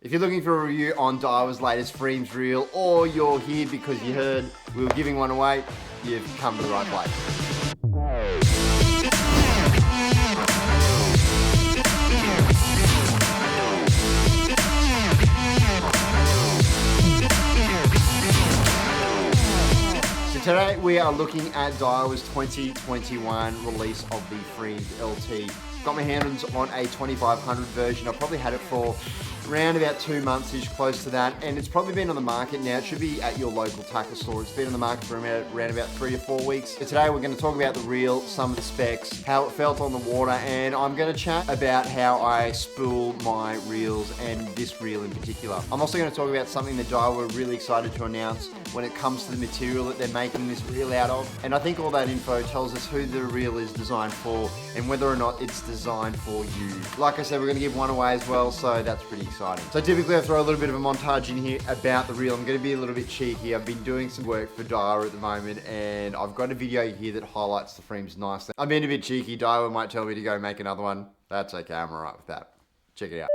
If you're looking for a review on Daiwa's latest Freams reel, or you're here because you heard we were giving one away, you've come to the right place. Today we are looking at Daiwa's 2021 release of the Freams LT. Got my hands on a 2500 version. I've probably had it for around about 2 months-ish, close to that, and it's probably been on the market now. It should be at your local tackle store. It's been on the market for around about 3 or 4 weeks. So today we're going to talk about the reel, some of the specs, how it felt on the water, and I'm going to chat about how I spool my reels and this reel in particular. I'm also going to talk about something that Daiwa are really excited to announce when it comes to the material that they're making this reel out of. And I think all that info tells us who the reel is designed for and whether or not it's designed for you. Like I said, we're going to give one away as well, so that's pretty exciting. So typically I throw a little bit of a montage in here about the reel. I'm going to be a little bit cheeky. I've been doing some work for Daiwa at the moment, and I've got a video here that highlights the frames nicely. I'm being a bit cheeky. Daiwa might tell me to go make another one. That's okay, I'm alright with that. Check it out.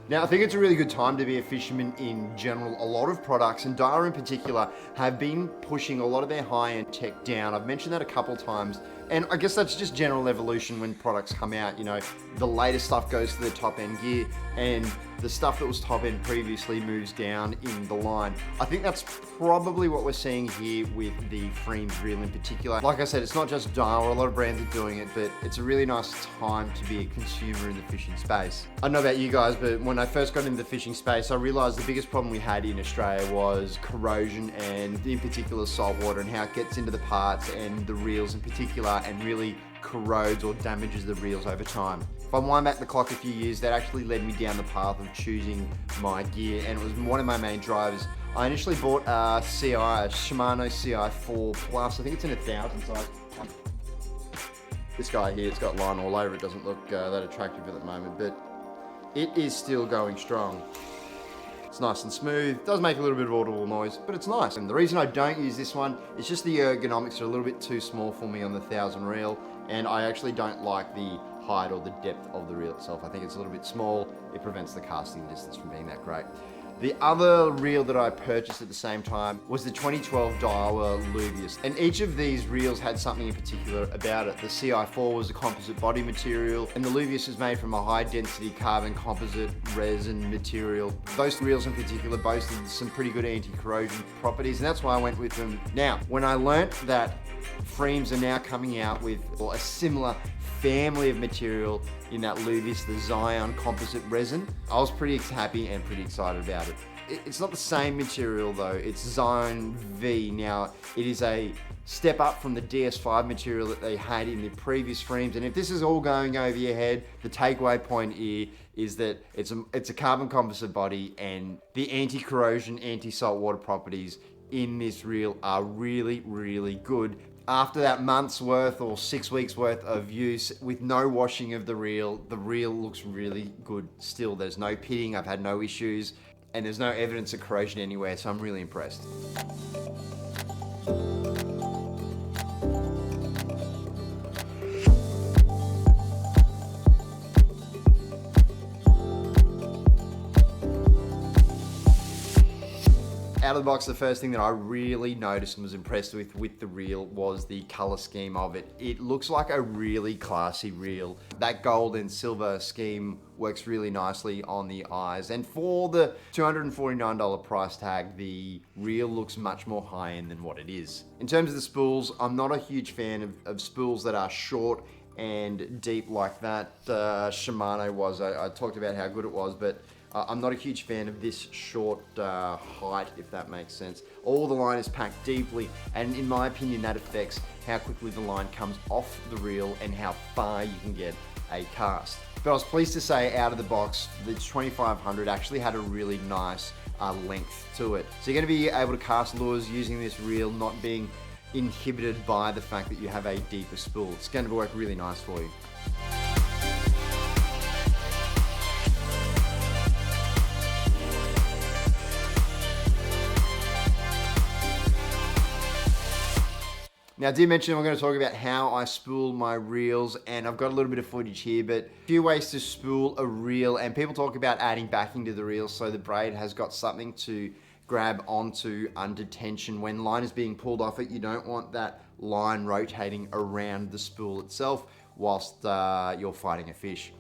Now, I think it's a really good time to be a fisherman in general. A lot of products, and Daiwa in particular, have been pushing a lot of their high-end tech down. I've mentioned that a couple times, and I guess that's just general evolution when products come out. You know, the latest stuff goes to the top-end gear, and the stuff that was top-end previously moves down in the line. I think that's probably what we're seeing here with the Freams reel in particular. Like I said, it's not just Daiwa, a lot of brands are doing it, but it's a really nice time to be a consumer in the fishing space. I don't know about you guys, but when I first got into the fishing space, I realized the biggest problem we had in Australia was corrosion, and in particular salt water, and how it gets into the parts and the reels in particular and really corrodes or damages the reels over time. If I wind back the clock a few years, that actually led me down the path of choosing my gear, and it was one of my main drivers. I initially bought a Shimano CI4 Plus. I think it's in 1,000 size. This guy here, it's got line all over. It doesn't look that attractive at the moment, but it is still going strong. It's nice and smooth. It does make a little bit of audible noise, but it's nice. And the reason I don't use this one is just the ergonomics are a little bit too small for me on the 1,000 reel, and I actually don't like the height or the depth of the reel itself. I think it's a little bit small. It prevents the casting distance from being that great. The other reel that I purchased at the same time was the 2012 Daiwa Luvius, and each of these reels had something in particular about it. The CI4 was a composite body material, and the Luvius is made from a high density carbon composite resin material. Those reels in particular boasted some pretty good anti-corrosion properties, and that's why I went with them. Now, when I learnt that Freams are now coming out with a similar family of material in that Luvius, the Zaion composite resin, I was pretty happy and pretty excited about it. It's not the same material though, it's Zaion V. Now, it is a step up from the DS5 material that they had in the previous Freams, and if this is all going over your head, the takeaway point here is that it's a carbon composite body, and the anti-corrosion, anti-salt water properties in this reel are really, really good. After that month's worth or 6 weeks worth of use with no washing of the reel looks really good still. There's no pitting, I've had no issues, and there's no evidence of corrosion anywhere, so I'm really impressed. out of the box, the first thing that I really noticed and was impressed with the reel was the color scheme of it. It looks like a really classy reel. That gold and silver scheme works really nicely on the eyes. And for the $249 price tag, the reel looks much more high-end than what it is. In terms of the spools, I'm not a huge fan of spools that are short and deep like that Shimano was. I talked about how good it was, but I'm not a huge fan of this short height, if that makes sense. All the line is packed deeply, and in my opinion, that affects how quickly the line comes off the reel and how far you can get a cast. But I was pleased to say, out of the box, the 2500 actually had a really nice length to it. So you're going to be able to cast lures using this reel, not being inhibited by the fact that you have a deeper spool. It's going to work really nice for you. Now, I did mention we're going to talk about how I spool my reels, and I've got a little bit of footage here, but a few ways to spool a reel, and people talk about adding backing to the reel so the braid has got something to grab onto under tension. When line is being pulled off it, you don't want that line rotating around the spool itself whilst you're fighting a fish.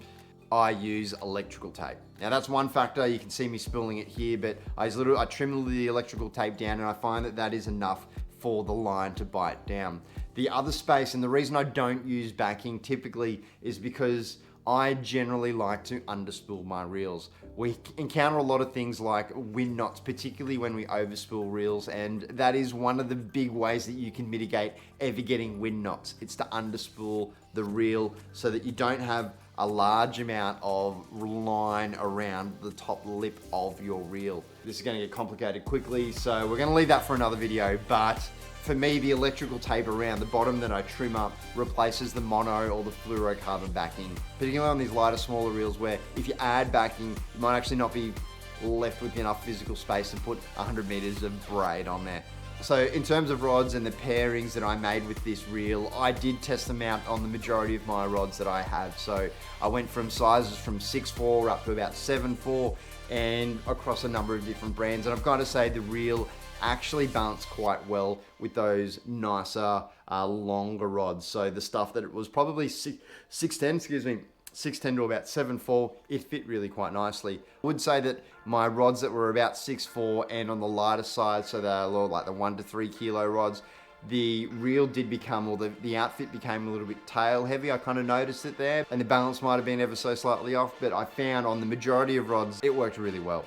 I use electrical tape. Now that's one factor. You can see me spooling it here, but I trim the electrical tape down, and I find that that is enough for the line to bite down. The other space, and the reason I don't use backing typically, is because I generally like to underspool my reels. We encounter a lot of things like wind knots, particularly when we overspool reels, and that is one of the big ways that you can mitigate ever getting wind knots. It's to underspool the reel so that you don't have a large amount of line around the top lip of your reel. This is going to get complicated quickly, so we're going to leave that for another video, but for me, the electrical tape around the bottom that I trim up replaces the mono or the fluorocarbon backing, particularly on these lighter, smaller reels where if you add backing, you might actually not be left with enough physical space to put 100 meters of braid on there. So in terms of rods and the pairings that I made with this reel, I did test them out on the majority of my rods that I have. So I went from sizes from 6'4" up to about 7'4", and across a number of different brands. And I've got to say the reel actually balanced quite well with those nicer, longer rods. So the stuff that it was probably 6'10", 6'10" to about 7'4", it fit really quite nicely. I would say that my rods that were about 6'4" and on the lighter side, so they're like the 1 to 3 kilo rods, the reel did become, or the outfit became a little bit tail heavy. I kind of noticed it there, and the balance might have been ever so slightly off, but I found on the majority of rods, it worked really well.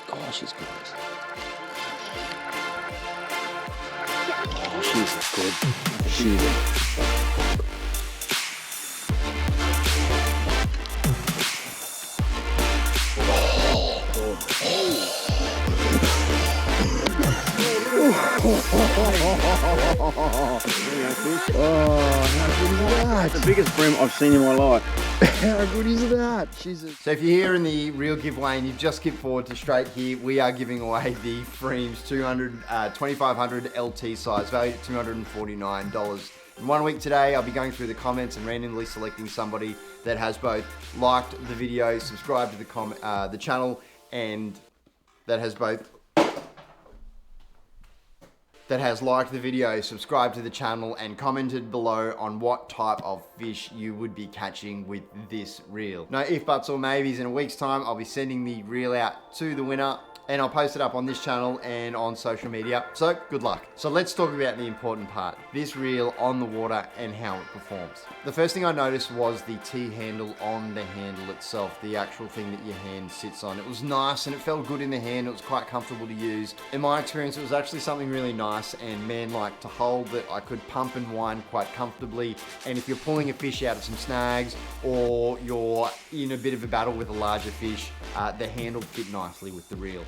Gosh, she's good. Oh, she's good. She's good. That's the biggest bream I've seen in my life. How good is that? Jesus. So if you're here in the reel giveaway and you've just skipped forward to straight here, we are giving away the Freams 2500 LT size, valued at $249. In 1 week today, I'll be going through the comments and randomly selecting somebody that has both liked the video, subscribed to the channel, and that has liked the video, subscribed to the channel, and commented below on what type of fish you would be catching with this reel. No if, buts, or maybes. In a week's time, I'll be sending the reel out to the winner, and I'll post it up on this channel and on social media. So good luck. So let's talk about the important part, this reel on the water and how it performs. The first thing I noticed was the T-handle on the handle itself, the actual thing that your hand sits on. It was nice and it felt good in the hand. It was quite comfortable to use. In my experience, it was actually something really nice and man-like to hold, that I could pump and wind quite comfortably. And if you're pulling a fish out of some snags, or you're in a bit of a battle with a larger fish, the handle fit nicely with the reel.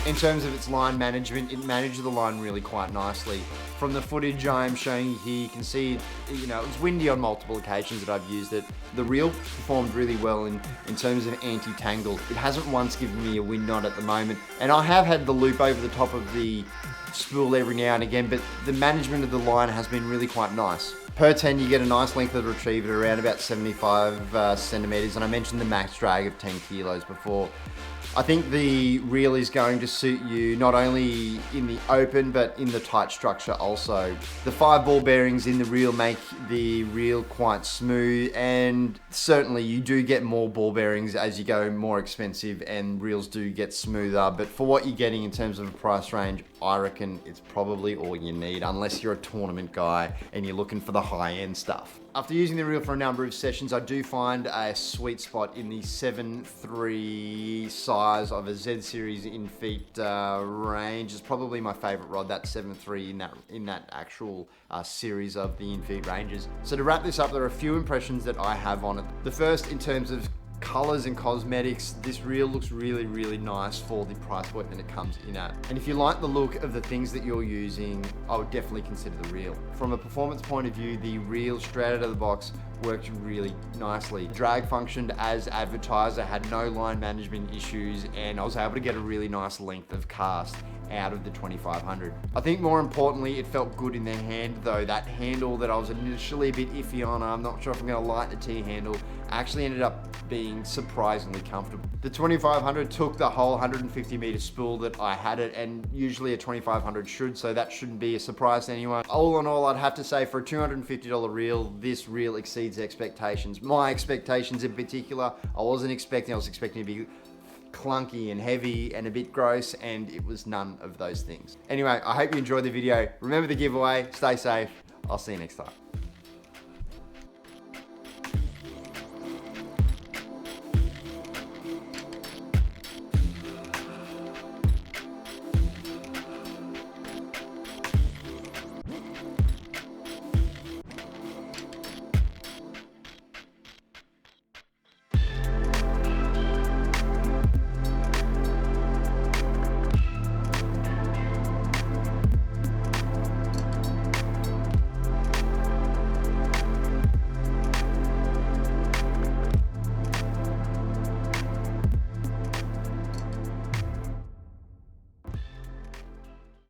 In terms of its line management, it managed the line really quite nicely. From the footage I'm showing you here, you can see, you know, it was windy on multiple occasions that I've used it. The reel performed really well in terms of anti-tangle. It hasn't once given me a wind knot at the moment, and I have had the loop over the top of the spool every now and again, but the management of the line has been really quite nice. Per 10, you get a nice length of the retrieve at around about 75 centimeters, and I mentioned the max drag of 10 kilos before. I think the reel is going to suit you not only in the open, but in the tight structure also. The 5 ball bearings in the reel make the reel quite smooth, and certainly you do get more ball bearings as you go more expensive, and reels do get smoother, but for what you're getting in terms of a price range, I reckon it's probably all you need, unless you're a tournament guy and you're looking for the high-end stuff. After using the reel for a number of sessions, I do find a sweet spot in the 7.3 size of a Z series in feet range. It's probably my favorite rod, that 7.3 in that actual series of the in feet ranges. So to wrap this up, there are a few impressions that I have on it. The first, in terms of colors and cosmetics, this reel looks really, really nice for the price point that it comes in at. And if you like the look of the things that you're using, I would definitely consider the reel. From a performance point of view, the reel straight out of the box worked really nicely. Drag functioned as advertised. I had no line management issues, and I was able to get a really nice length of cast out of the 2500. I think more importantly, it felt good in the hand though. That handle that I was initially a bit iffy on, I'm not sure if I'm gonna like the T handle, actually ended up being surprisingly comfortable. The 2500 took the whole 150 meter spool that I had it, and usually a 2500 should, so that shouldn't be a surprise to anyone. All in all, I'd have to say for a $250 reel, this reel exceeds expectations. My expectations in particular, I was expecting to be clunky and heavy and a bit gross, and it was none of those things. Anyway, I hope you enjoyed the video. Remember the giveaway, stay safe. I'll see you next time.